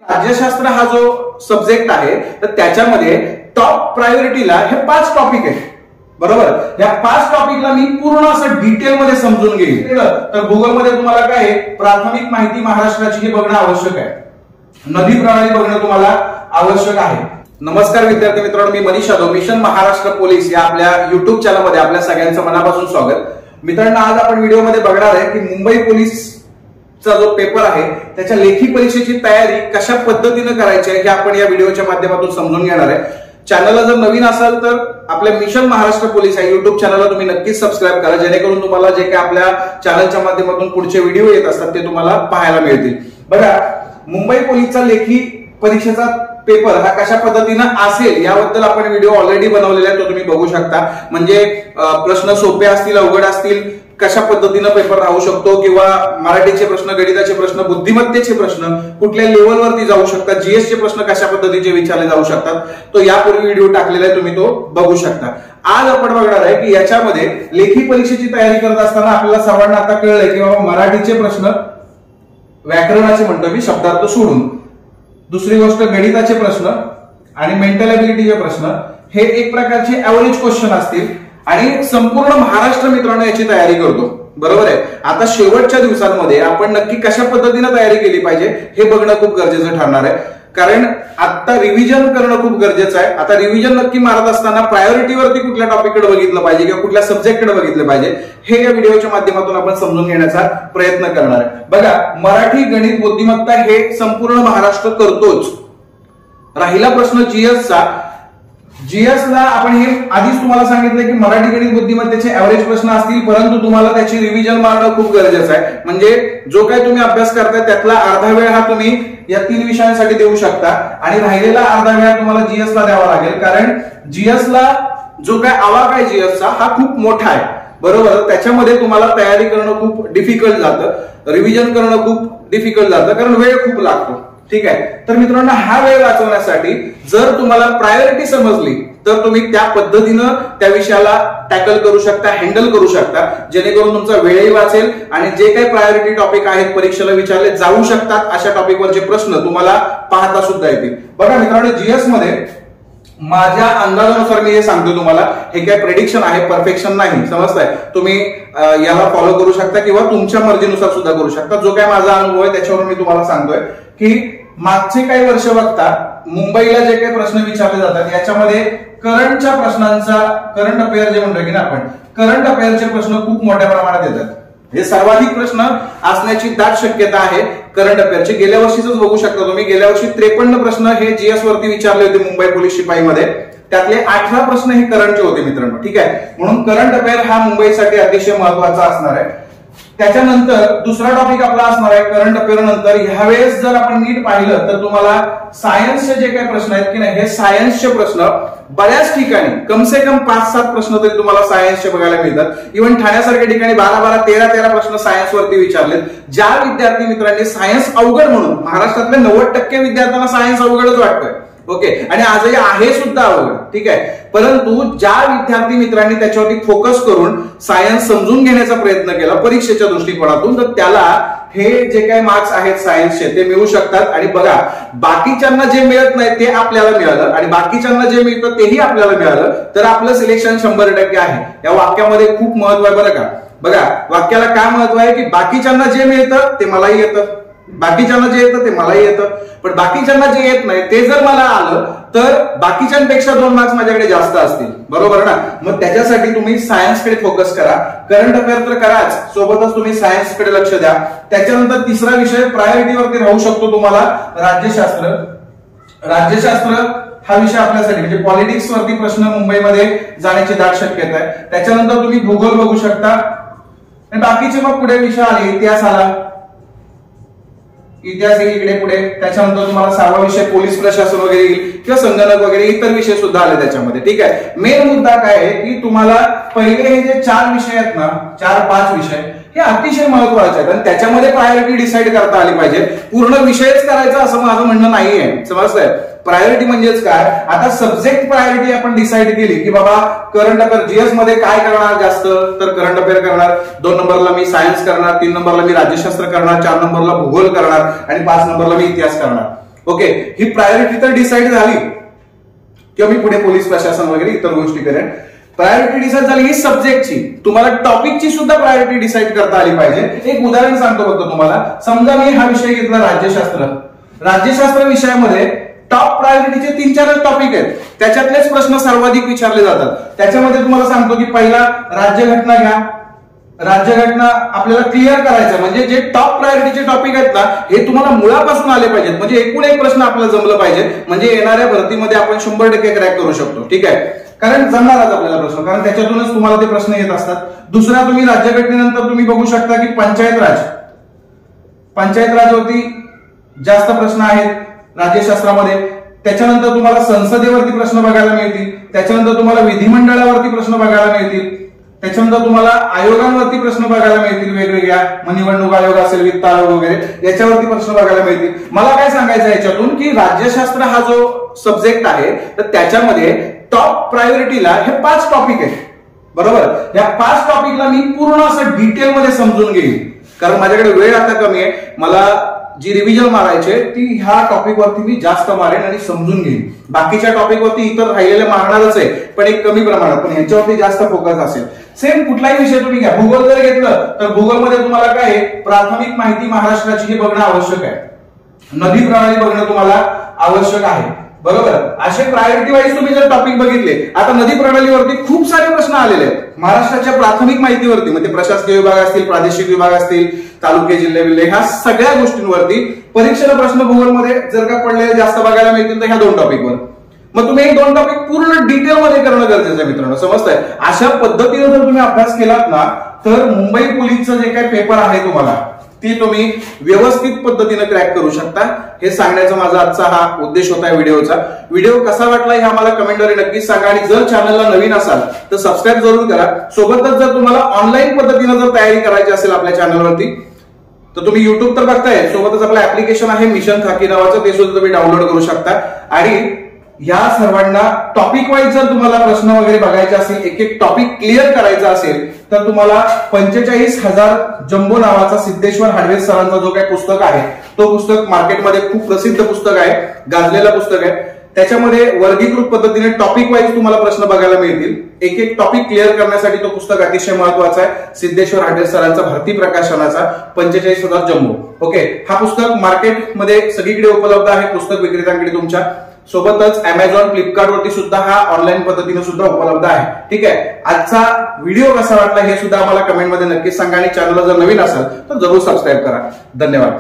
राज्यशास्त्र हा जो सब्जेक्ट आहे तर त्याच्यामध्ये टॉप प्रायोरिटीला हे 5 टॉपिक आहेत, बरोबर. या 5 टॉपिकला मी पूर्ण असं डिटेलमध्ये समजून घेईल. तर गुगलमध्ये तुम्हाला काय आहे, प्राथमिक माहिती महाराष्ट्राची हे बघणं आवश्यक आहे, नदी प्रणाली बघणं तुम्हाला आवश्यक आहे. नमस्कार विद्यार्थी मित्रांनो, मी मनीष यादव, मिशन महाराष्ट्र पोलीस या आपल्या युट्यूब चॅनलमध्ये आपल्या सगळ्यांचं मनापासून स्वागत. मित्रांनो, आज आपण व्हिडिओमध्ये बघणार आहे की मुंबई पोलीसचा जो पेपर आहे त्याच्या लेखी परीक्षेची तयारी कशा पद्धतीने करायची आहे हे आपण या व्हिडिओच्या माध्यमातून समजून घेणार आहे. चॅनलला जर नवीन असाल तर आपल्या मिशन महाराष्ट्र पोलीस या युट्यूब चॅनलला तुम्ही नक्कीच सबस्क्राईब करा, जेणेकरून तुम्हाला जे काही आपल्या चॅनलच्या माध्यमातून पुढचे व्हिडिओ येत असतात ते तुम्हाला पाहायला मिळतील. बघा, मुंबई पोलीसचा लेखी परीक्षेचा पेपर हा कशा पद्धतीनं असेल याबद्दल आपण व्हिडिओ ऑलरेडी बनवलेला आहे, तो तुम्ही बघू शकता. म्हणजे प्रश्न सोपे असतील, अवघड असतील, कशा पद्धतीनं पेपर राहू शकतो, किंवा मराठीचे प्रश्न, गणिताचे प्रश्न, बुद्धिमत्तेचे प्रश्न कुठल्या लेवलवरती जाऊ शकतात, जीएस चे प्रश्न कशा पद्धतीचे विचारले जाऊ शकतात, तो यापूर्वी व्हिडिओ टाकलेला आहे, तुम्ही तो बघू शकता. आज आपण बघणार आहे की याच्यामध्ये लेखी परीक्षेची तयारी करत असताना आपल्याला सर्वांना आता कळलंय की बाबा मराठीचे प्रश्न, व्याकरणाचे म्हणतो मी शब्दार्थ सोडून, दुसरी गोष्ट गणिताचे प्रश्न आणि मेंटल एबिलिटीचे प्रश्न हे एक प्रकारचे ऍव्हरेज क्वेश्चन असतील आणि संपूर्ण महाराष्ट्र मित्रांनो याची तयारी करतो, बरोबर आहे. आता शेवटच्या दिवसांमध्ये आपण नक्की कशा पद्धतीने तयारी केली पाहिजे हे बघणं खूप गरजेचं ठरणार आहे, कारण आता रिव्हिजन करणं खूप गरजेचं आहे. आता रिव्हिजन नक्की मारत असताना प्रायोरिटीवरती कुठल्या टॉपिककडे बघितलं पाहिजे किंवा कुठल्या सब्जेक्टकडे बघितलं पाहिजे हे या व्हिडिओच्या माध्यमातून आपण समजून घेण्याचा प्रयत्न करणार आहे. बघा, मराठी, गणित, बुद्धिमत्ता हे संपूर्ण महाराष्ट्र करतोच. राहिला प्रश्न जीएसचा. जीएसला आपण हे आधीच तुम्हाला सांगितलं की मराठी, गणित, बुद्धिमत्तेचे ऍव्हरेज प्रश्न असतील, परंतु तुम्हाला त्याची रिव्हिजन मारणं खूप गरजेचं आहे. म्हणजे जो काही तुम्ही अभ्यास करताय त्यातला अर्धा वेळ हा तुम्ही या 3 विषयांसाठी देऊ शकता आणि राहिलेला अर्धा वेळ तुम्हाला जीएसला द्यावा लागेल, कारण जीएसला जो काय आवाक आहे जीएसचा हा खूप मोठा आहे, बरोबर. त्याच्यामध्ये तुम्हाला तयारी करणं खूप डिफिकल्ट जातं, रिव्हिजन करणं खूप डिफिकल्ट जातं, कारण वेळ खूप लागतो. ठीक आहे. तर मित्रांनो, हा वेळ वाचवण्यासाठी जर तुम्हाला प्रायोरिटी समजली तर तुम्ही त्या पद्धतीनं त्या विषयाला टॅकल करू शकता, हँडल करू शकता, जेणेकरून तुमचा वेळही वाचेल आणि जे काही प्रायोरिटी टॉपिक आहेत परीक्षेला विचारले जाऊ शकतात अशा टॉपिकवरचे प्रश्न तुम्हाला पाहता सुद्धा येतील. बघा मित्रांनो, जीएस मध्ये माझ्या अंदाजानुसार मी हे सांगतो तुम्हाला, हे काय प्रेडिक्शन आहे, परफेक्शन नाही, समजताय. तुम्ही याला फॉलो करू शकता किंवा तुमच्या मर्जीनुसार सुद्धा करू शकता. जो काय माझा अनुभव आहे त्याच्यावरून मी तुम्हाला सांगतोय की मागचे काही वर्ष बघता मुंबईला जे काही प्रश्न विचारले जातात याच्यामध्ये करंटच्या प्रश्नांचा, करंट अफेअर जे म्हणतोय की ना आपण, करंट अफेअरचे प्रश्न खूप मोठ्या प्रमाणात येतात. हे सर्वाधिक प्रश्न असण्याची दाट शक्यता आहे करंट अफेअरचे. गेल्या वर्षीच बघू शकता तुम्ही, गेल्या वर्षी 53 प्रश्न हे जीएस वरती विचारले होते मुंबई पोलीस शिपाईमध्ये, त्यातले 18 प्रश्न हे करंटचे होते मित्रांनो. ठीक आहे. म्हणून करंट अफेअर हा मुंबईसाठी अतिशय महत्वाचा असणार आहे. त्याच्यानंतर दुसरा टॉपिक आपला असणार आहे करंट अफेअर नंतर. ह्यावेळेस जर आपण नीट पाहिलं तर तुम्हाला सायन्सचे जे काही प्रश्न आहेत की नाही, हे सायन्सचे प्रश्न बऱ्याच ठिकाणी कमसे कम 5-7 प्रश्न तरी तुम्हाला सायन्सचे बघायला मिळतात. इव्हन ठाण्यासारख्या ठिकाणी 12-12, 13-13 प्रश्न सायन्स वरती विचारलेत. ज्या विद्यार्थी मित्रांनी सायन्स अवघड म्हणून, महाराष्ट्रातल्या 90% विद्यार्थ्यांना सायन्स अवघडच वाटतंय, ओके, आणि आजही आहे सुद्धा अवघड, ठीक आहे. परंतु ज्या विद्यार्थी मित्रांनी त्याच्यावरती फोकस करून सायन्स समजून घेण्याचा प्रयत्न केला परीक्षेच्या दृष्टिकोनातून, तर त्याला हे जे काही मार्क्स आहेत सायन्सचे ते मिळू शकतात. आणि बघा, बाकीच्यांना जे मिळत नाही ते आपल्याला मिळालं आणि बाकीच्यांना जे मिळतं तेही आपल्याला मिळालं तर आपलं सिलेक्शन 100% आहे. या वाक्यामध्ये खूप महत्व आहे बरं का. बघा, वाक्याला काय महत्व आहे की बाकीच्यांना जे मिळतं ते मलाही येतं, बाकीच्यांना जे येतं ते मलाही येतं, पण बाकीच्यांना जे येत नाही ते जर मला आलं तर बाकीच्यांपेक्षा 2 मार्क्स माझ्याकडे जास्त असतील, बरोबर ना. मग त्याच्यासाठी तुम्ही सायन्सकडे फोकस करा. करंट अफेअर तर कराच, सोबतच तुम्ही सायन्सकडे लक्ष द्या. त्याच्यानंतर तिसरा विषय प्रायोरिटीवरती राहू शकतो तुम्हाला राज्यशास्त्र. राज्यशास्त्र हा विषय आपल्यासाठी म्हणजे पॉलिटिक्स वरती प्रश्न मुंबईमध्ये जाण्याची दाट शक्यता आहे. त्याच्यानंतर तुम्ही भूगोल बघू शकता आणि बाकीचे मग पुढे विषय आले, इतिहास आला, इतिहास येईल इकडे पुढे. त्याच्यानंतर तुम्हाला 6वा विषय पोलीस प्रशासन वगैरे येईल किंवा संगणक वगैरे इतर विषय सुद्धा आले त्याच्यामध्ये. ठीक आहे. मेन मुद्दा काय आहे की तुम्हाला पहिले हे जे 4 विषय आहेत ना, 4-5 विषय हे अतिशय महत्वाचे आहेत आणि त्याच्यामध्ये प्रायोरिटी डिसाईड करता आली पाहिजे. पूर्ण विषयच करायचा असं माझं म्हणणं नाहीये, समजतंय. प्रायोरिटी म्हणजेच काय, आता सब्जेक्ट प्रायोरिटी आपण डिसाईड केली की बाबा करंट अफेअर जीएस मध्ये काय करणार जास्त, तर करंट अफेअर करणार, 2 नंबरला मी सायन्स करणार, 3 नंबरला मी राज्यशास्त्र करणार, 4 नंबरला भूगोल करणार आणि 5 नंबरला मी इतिहास करणार. ओके, ही प्रायोरिटी तर डिसाईड झाली किंवा मी पुढे पोलीस प्रशासन वगैरे इतर गोष्टी करेन. प्रायोरिटी डिसाईड झाली ही सब्जेक्टची, तुम्हाला टॉपिकची सुद्धा प्रायोरिटी डिसाईड करता आली पाहिजे. एक उदाहरण सांगतो फक्त तुम्हाला. समजा मी हा विषय घेतला राज्यशास्त्र. राज्यशास्त्र विषयामध्ये टॉप प्रायोरिटीचे 3-4 टॉपिक आहेत, त्याच्यातलेच प्रश्न सर्वाधिक विचारले जातात. त्याच्यामध्ये तुम्हाला सांगतो की पहिला राज्यघटना घ्या. राज्यघटना आपल्याला क्लिअर करायचं, म्हणजे जे टॉप प्रायोरिटीचे टॉपिक आहेत ना हे तुम्हाला मुळापासून आले पाहिजेत, म्हणजे एकूण एक प्रश्न आपल्याला जमलं पाहिजे, म्हणजे येणाऱ्या भरतीमध्ये आपण 100% क्रॅक करू शकतो. ठीक आहे, कारण जमणारच आपल्याला प्रश्न, कारण त्याच्यातूनच तुम्हाला ते प्रश्न येत असतात. दुसरा, तुम्ही राज्यघटनेनंतर तुम्ही बघू शकता की पंचायत राजवरती जास्त प्रश्न आहेत राज्यशास्त्रामध्ये. त्याच्यानंतर तुम्हाला संसदेवरती प्रश्न बघायला मिळतील. त्याच्यानंतर तुम्हाला विधिमंडळावरती प्रश्न बघायला मिळतील. त्याच्यानंतर तुम्हाला आयोगांवरती प्रश्न बघायला मिळतील वेगवेगळ्या, निवडणूक आयोग असेल, वित्त आयोग वगैरे याच्यावरती प्रश्न बघायला मिळतील. मला काय सांगायचं याच्यातून की राज्यशास्त्र हा जो सब्जेक्ट आहे तर त्याच्यामध्ये टॉप प्रायोरिटीला हे 5 टॉपिक आहेत. बरोबर, या 5 टॉपिकला मी पूर्ण असं डिटेलमध्ये समजून घेईन, कारण माझ्याकडे वेळ आता कमी आहे. मला जी रिव्हिजन मारायचे ती ह्या टॉपिक वरती मी जास्त मारेन आणि समजून घेईन. बाकीच्या टॉपिक वरती इतर राहिलेले मारणारच आहे, पण एक कमी प्रमाणात, पण ह्याच्यावरती जास्त फोकस असेल. सेम कुठलाही विषय तुम्ही घ्या, भूगोल जर घेतलं तर भूगोलमध्ये तुम्हाला काय आहे, प्राथमिक माहिती महाराष्ट्राची हे बघणं आवश्यक आहे. नदी प्रणाली बघणं तुम्हाला आवश्यक आहे. बरोबर, असे प्रायोरिटी वाईज तुम्ही जर टॉपिक बघितले. आता नदी प्रणालीवरती खूप सारे प्रश्न आलेले आहेत महाराष्ट्राच्या प्राथमिक माहितीवरती, म्हणजे प्रशासकीय विभाग असतील, प्रादेशिक विभाग असतील, तालुके, जिल्हे, ह्या सगळ्या गोष्टींवरती परीक्षेला प्रश्न भूगोलमध्ये जर का पडलेले जास्त बघायला मिळतील तर ह्या 2 टॉपिकवर. मग तुम्ही 1-2 टॉपिक पूर्ण डिटेलमध्ये करणं गरजेचं आहे मित्रांनो, समजतंय. अशा पद्धतीने जर तुम्ही अभ्यास केलात ना तर मुंबई पोलीसचं जे काही पेपर आहे तुम्हाला ती तुम्ही व्यवस्थित पद्धतीने क्रॅक करू शकता. हे सांगण्याचा माझा आजचा हा उद्देश होता व्हिडिओचा. व्हिडिओ कसा वाटला हे आम्हाला कमेंटद्वारे नक्कीच सांगा, आणि जर चॅनलला नवीन असाल तर सबस्क्राईब जरूर करा. सोबतच जर तुम्हाला ऑनलाईन पद्धतीने जर तयारी करायची असेल आपल्या चॅनलवरती तर तुम्ही युट्यूब तर बघताय, सोबतच आपलं ऍप्लिकेशन आहे मिशन खाकी नावाचं, ते सुद्धा तुम्ही डाउनलोड करू शकता. आणि या सर्वांना टॉपिक वाईज जर तुम्हाला प्रश्न वगैरे बघायचे असेल, एक टॉपिक क्लिअर करायचा असेल तर तुम्हाला 45,000 जम्बो नावाचा सिद्धेश्वर हाडवे सरांचा जो काही पुस्तक आहे तो पुस्तक मार्केटमध्ये खूप प्रसिद्ध पुस्तक आहे, गाजलेलं पुस्तक आहे. त्याच्यामध्ये वर्गीकृत पद्धतीने टॉपिक वाईज तुम्हाला प्रश्न बघायला मिळतील. एक टॉपिक क्लिअर करण्यासाठी तो पुस्तक अतिशय महत्वाचा आहे. सिद्धेश्वर हाडवे सरांचा भरती प्रकाशनाचा 45,000 जम्बो. ओके, हा पुस्तक मार्केटमध्ये सगळीकडे उपलब्ध आहे, पुस्तक विक्रेत्यांकडे तुमच्या. सोबतच अमेझॉन, फ्लिपकार्ट वरती सुद्धा हा ऑनलाईन पद्धतीने सुद्धा उपलब्ध आहे. ठीक आहे, आजचा व्हिडिओ कसा वाटला हे सुद्धा आम्हाला कमेंटमध्ये नक्कीच सांगा, आणि चॅनलला जर नवीन असाल तर जरूर सबस्क्राईब करा. धन्यवाद.